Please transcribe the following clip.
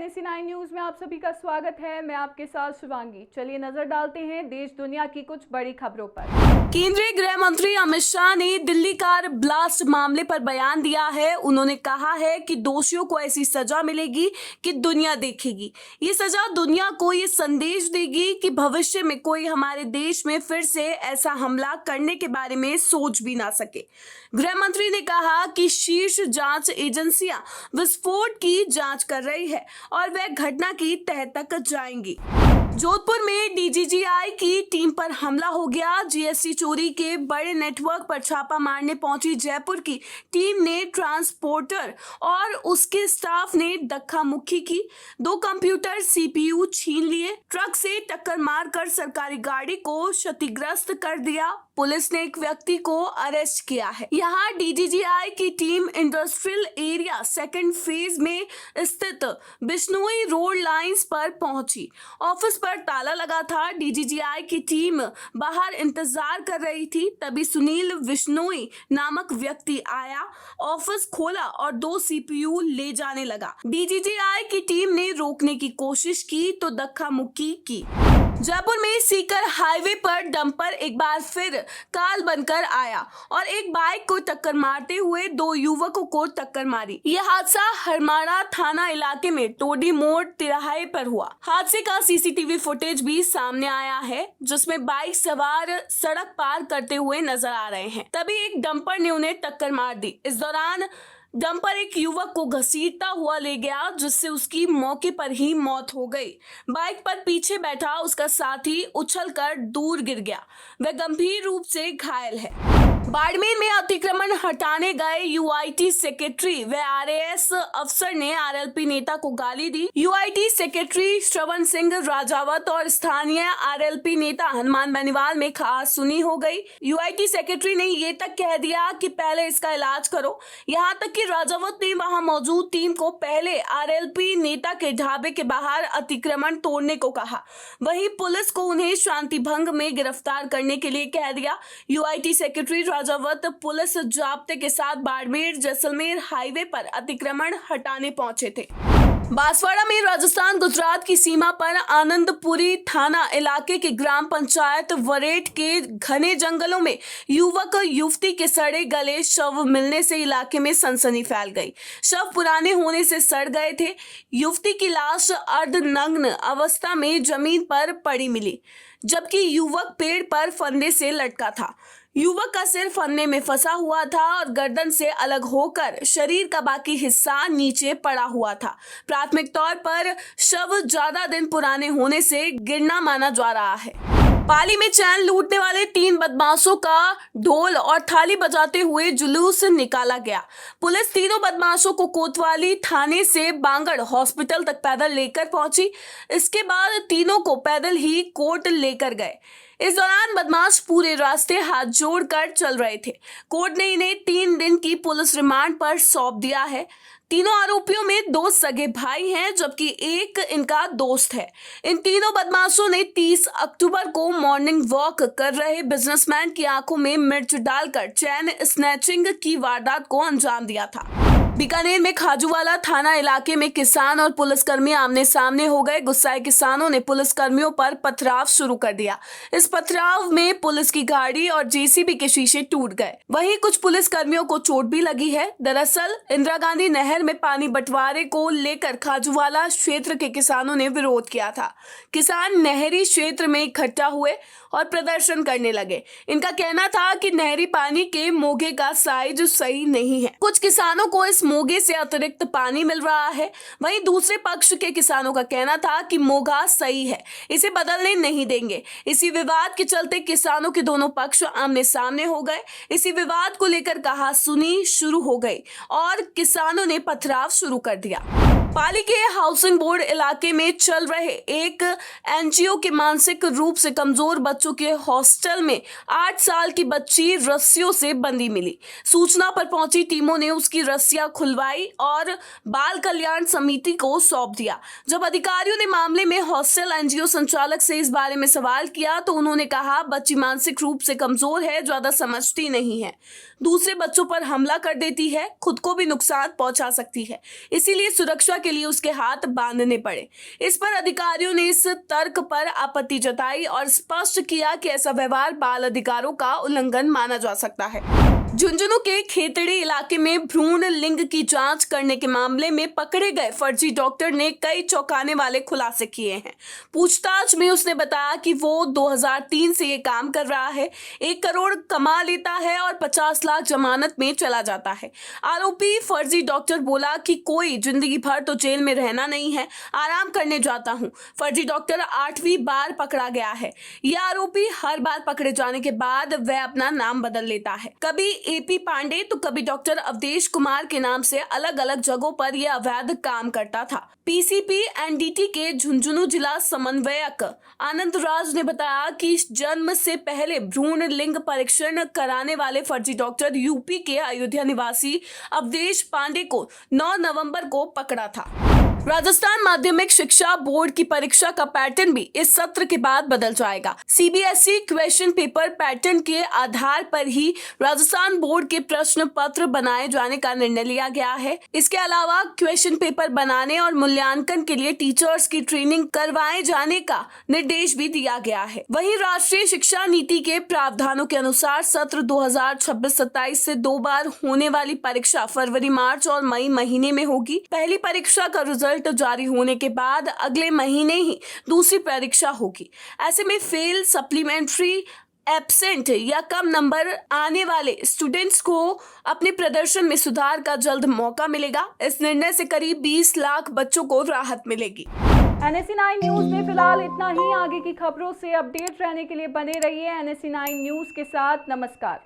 NAC9 news में आप सभी का स्वागत है। मैं आपके साथ शिवांगी। चलिए नजर डालते हैं देश दुनिया की कुछ बड़ी खबरों पर। केंद्रीय गृह मंत्री अमित शाह ने दिल्ली कार ब्लास्ट मामले पर बयान दिया है। उन्होंने कहा है कि दोषियों को ऐसी सजा मिलेगी कि दुनिया देखेगी। ये सजा दुनिया को ये संदेश देगी कि भविष्य में कोई हमारे देश में फिर से ऐसा हमला करने के बारे में सोच भी ना सके। गृह मंत्री ने कहा कि शीर्ष जांच एजेंसियां विस्फोट की जांच कर रही है और वह घटना की तह तक जाएंगी। जोधपुर में डीजीजीआई की टीम पर हमला हो गया। जीएसटी चोरी के बड़े नेटवर्क पर छापा मारने पहुंची जयपुर की टीम ने ट्रांसपोर्टर और उसके स्टाफ ने धक्का मुक्की की। 2 कंप्यूटर सीपीयू छीन लिए। ट्रक से टक्कर मारकर सरकारी गाड़ी को क्षतिग्रस्त कर दिया। पुलिस ने एक व्यक्ति को अरेस्ट किया है। यहाँ डीजीजीआई की team industrial area second phase में स्थित बिश्नोई रोड लाइंस पर पहुंची। ऑफिस पर ताला लगा था। डीजीजीआई की टीम बाहर इंतजार कर रही थी। तभी सुनील बिश्नोई नामक व्यक्ति आया, ऑफिस खोला और 2 सीपीयू ले जाने लगा। डीजीजीआई की टीम ने रोकने की कोशिश की तो धक्का मुक्की की। जयपुर में सीकर हाईवे पर डंपर एक बार फिर काल बनकर आया और एक बाइक को टक्कर मारते हुए 2 युवकों को टक्कर मारी। यह हादसा हरमाड़ा थाना इलाके में टोडी मोड़ तिराहे पर हुआ। हादसे का सीसीटीवी फुटेज भी सामने आया है, जिसमें बाइक सवार सड़क पार करते हुए नजर आ रहे हैं। तभी एक डंपर ने उन्हें टक्कर मार दी। इस दौरान डंपर एक युवक को घसीटता हुआ ले गया, जिससे उसकी मौके पर ही मौत हो गई। बाइक पर पीछे बैठा उसका साथी उछलकर दूर गिर गया। वह गंभीर रूप से घायल है। बाड़मेर में अतिक्रमण हटाने गए यूआईटी सेक्रेटरी व आरएएस अफसर ने आरएलपी नेता को गाली दी। यूआईटी सेक्रेटरी श्रवण सिंह राजावत और स्थानीय आरएलपी नेता हनुमान बेनीवाल में खास सुनी हो गई। यूआईटी सेक्रेटरी ने ये तक कह दिया कि पहले इसका इलाज करो। यहाँ तक कि राजावत ने वहां मौजूद टीम को पहले आरएलपी नेता के ढाबे के बाहर अतिक्रमण तोड़ने को कहा। वहीं पुलिस को उन्हें शांति भंग में गिरफ्तार करने के लिए कह दिया। यूआईटी सेक्रेटरी राजावत पुलिस जाब्ते के साथ बाड़मेर जैसलमेर हाईवे पर अतिक्रमण हटाने पहुंचे थे। बांसवाड़ा में राजस्थान गुजरात की सीमा पर आनंदपुरी थाना इलाके के ग्राम पंचायत वरेट के घने जंगलों में युवक युवती के सड़े गले शव मिलने से इलाके में सनसनी फैल गई। शव पुराने होने से सड़ गए थे। युवती की लाश अर्धनग्न अवस्था में जमीन पर पड़ी मिली, जबकि युवक पेड़ पर फंदे से लटका था। युवक का सिर फन्ने में फंसा हुआ था और गर्दन से अलग होकर शरीर का बाकी हिस्सा नीचे पड़ा हुआ था। प्राथमिक तौर पर शव ज्यादा दिन पुराने होने से गिरना माना जा रहा है। पाली में चैन लूटने वाले 3 बदमाशों का ढोल और थाली बजाते हुए जुलूस निकाला गया। पुलिस तीनों बदमाशों को कोतवाली थाने से बांगड़ हॉस्पिटल तक पैदल लेकर पहुंची। इसके बाद तीनों को पैदल ही कोर्ट लेकर गए। इस दौरान बदमाश पूरे रास्ते हाथ जोड़कर चल रहे थे। कोर्ट ने इन्हें 3 दिन की पुलिस रिमांड पर सौंप दिया है। तीनों आरोपियों में 2 सगे भाई हैं, जबकि एक इनका दोस्त है। इन तीनों बदमाशों ने 30 अक्टूबर को मॉर्निंग वॉक कर रहे बिजनेसमैन की आंखों में मिर्च डालकर चैन स्नैचिंग की वारदात को अंजाम दिया था। बीकानेर में खाजूवाला थाना इलाके में किसान और पुलिसकर्मी आमने सामने हो गए। गुस्साए किसानों ने पुलिसकर्मियों पर पथराव शुरू कर दिया। इस पथराव में पुलिस की गाड़ी और जेसीबी के शीशे टूट गए। वहीं कुछ पुलिसकर्मियों को चोट भी लगी है। दरअसल इंदिरा गांधी नहर में पानी बंटवारे को लेकर खाजूवाला क्षेत्र के किसानों ने विरोध किया था। किसान नहरी क्षेत्र में इकट्ठा हुए और प्रदर्शन करने लगे। इनका कहना था कि नहरी पानी के मोगे का साइज सही नहीं है। कुछ किसानों को इस मोगे से अतिरिक्त पानी मिल रहा है। वहीं दूसरे पक्ष के किसानों का कहना था कि मोगा सही है, इसे बदलने नहीं देंगे। इसी विवाद के चलते किसानों के दोनों पक्ष आमने सामने हो गए। इसी विवाद को लेकर कहासुनी शुरू हो गई और किसानों ने पथराव शुरू कर दिया। पाली के हाउसिंग बोर्ड इलाके में चल रहे एक एनजीओ के मानसिक रूप से कमजोर बच्चों के हॉस्टल में 8 साल की बच्ची रस्सियों से बंधी मिली। सूचना पर पहुंची टीमों ने उसकी रस्सियां खुलवाई और बाल कल्याण समिति को सौंप दिया। जब अधिकारियों ने मामले में हॉस्टल एनजीओ संचालक से इस बारे में सवाल किया तो उन्होंने कहा, बच्ची मानसिक रूप से कमजोर है, ज्यादा समझती नहीं है, दूसरे बच्चों पर हमला कर देती है, खुद को भी नुकसान पहुंचा सकती है, इसीलिए सुरक्षा के लिए उसके हाथ बांधने पड़े। इस पर अधिकारियों ने इस तर्क पर आपत्ति जताई और स्पष्ट किया कि ऐसा व्यवहार बाल अधिकारों का उल्लंघन माना जा सकता है। झुंझुनू के खेतड़ी इलाके में भ्रूण लिंग की जांच करने के मामले में पकड़े गए फर्जी डॉक्टर ने कई चौंकाने वाले खुलासे किए हैं। पूछताछ में उसने बताया कि वो 2003 से ये काम कर रहा है, 1 करोड़ कमा लेता है और 50 लाख जमानत में चला जाता है। आरोपी फर्जी डॉक्टर बोला कि कोई जिंदगी भर तो जेल में रहना नहीं है, आराम करने जाता हूँ। फर्जी डॉक्टर 8वीं बार पकड़ा गया है। यह आरोपी हर बार पकड़े जाने के बाद वह अपना नाम बदल लेता है। कभी एपी पांडे तो कभी डॉक्टर अवधेश कुमार के नाम से अलग अलग जगहों पर यह अवैध काम करता था। पीसीपी एनडीटी के झुंझुनू जिला समन्वयक आनंद राज ने बताया कि जन्म से पहले भ्रूण लिंग परीक्षण कराने वाले फर्जी डॉक्टर यूपी के अयोध्या निवासी अवधेश पांडे को 9 नवंबर को पकड़ा था। राजस्थान माध्यमिक शिक्षा बोर्ड की परीक्षा का पैटर्न भी इस सत्र के बाद बदल जाएगा। सीबीएसई क्वेश्चन पेपर पैटर्न के आधार पर ही राजस्थान बोर्ड के प्रश्न पत्र बनाए जाने का निर्णय लिया गया है। इसके अलावा क्वेश्चन पेपर बनाने और मूल्यांकन के लिए टीचर्स की ट्रेनिंग करवाए जाने का निर्देश भी दिया गया है। वहीं राष्ट्रीय शिक्षा नीति के प्रावधानों के अनुसार सत्र 2026-27 से 2 बार होने वाली परीक्षा फरवरी, मार्च और मई महीने में होगी। पहली परीक्षा का रिजल्ट जारी होने के बाद अगले महीने ही दूसरी परीक्षा होगी। ऐसे में फेल, सप्लीमेंट्री, एब्सेंट या कम नंबर आने वाले स्टूडेंट्स को अपने प्रदर्शन में सुधार का जल्द मौका मिलेगा। इस निर्णय से करीब 20 लाख बच्चों को राहत मिलेगी। NSE9 न्यूज में फिलहाल इतना ही। आगे की खबरों से अपडेट रहने के लिए बने रहिए NSE9 न्यूज के साथ। नमस्कार।